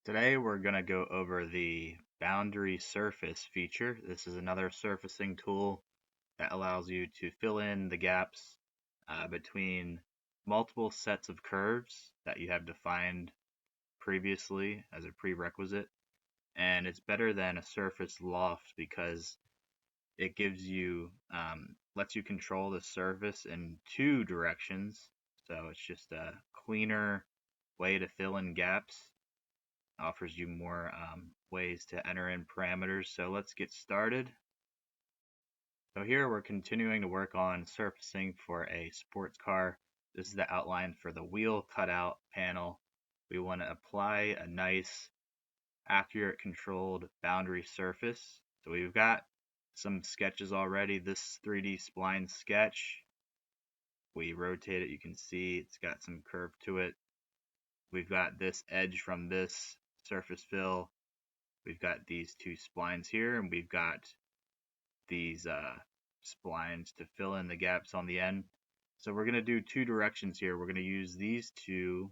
Today we're going to go over the boundary surface feature. This is another surfacing tool that allows you to fill in the gaps between multiple sets of curves that you have defined previously as a prerequisite. And it's better than a surface loft because it gives you, lets you control the surface in two directions. So it's just a cleaner way to fill in gaps, offers you more ways to enter in parameters. So let's get started. So here we're continuing to work on surfacing for a sports car. This is the outline for the wheel cutout panel. We want to apply a nice, accurate, controlled boundary surface. So we've got some sketches already. This 3D spline sketch, we rotate it, you can see it's got some curve to it. We've got this edge from this surface fill. We've got these two splines here, and we've got these splines to fill in the gaps on the end. So we're going to do two directions here. We're going to use these two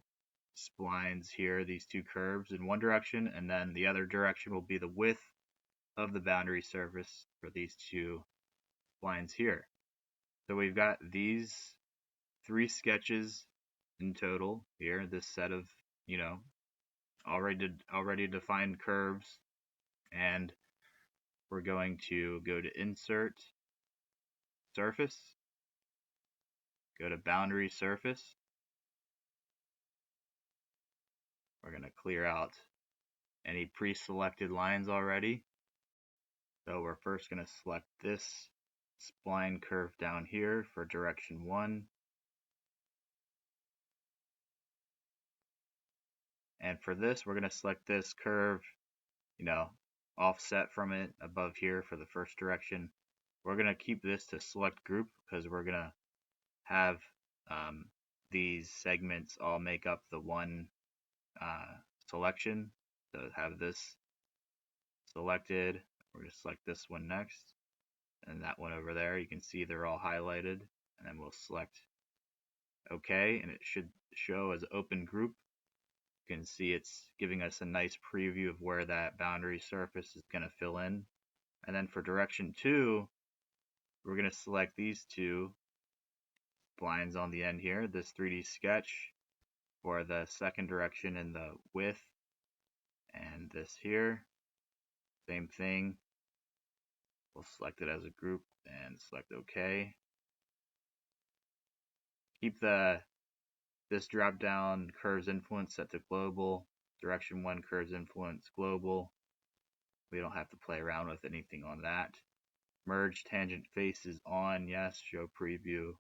splines here, these two curves in one direction, and then the other direction will be the width of the boundary surface for these two splines here. So we've got these three sketches in total here, this set of, already defined curves, and we're going to go to Insert, Surface, go to Boundary Surface. We're going to clear out any pre-selected lines already. So we're first going to select this spline curve down here for direction 1. And for this, we're going to select this curve, offset from it above here for the first direction. We're going to keep this to select group because we're going to have these segments all make up the one selection. So have this selected. We're going to select this one next and that one over there. You can see they're all highlighted, and then we'll select OK, and it should show as open group. You can see it's giving us a nice preview of where that boundary surface is going to fill in. And then for direction 2, we're going to select these two splines on the end here, this 3D sketch for the second direction in the width, and this here, same thing. We'll select it as a group and select OK. Keep this drop down curves influence set to global. Direction 1 curves influence global. We don't have to play around with anything on that. Merge tangent faces on, yes. Show preview.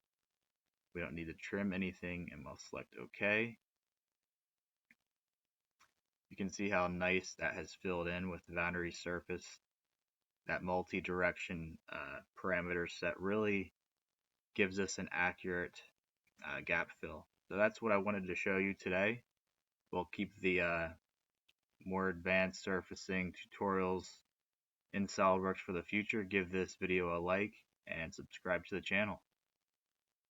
We don't need to trim anything, and we'll select OK. You can see how nice that has filled in with the boundary surface. That multi-direction parameter set really gives us an accurate gap fill. So that's what I wanted to show you today. We'll keep the more advanced surfacing tutorials in Solidworks for the future. Give this video a like and subscribe to the channel.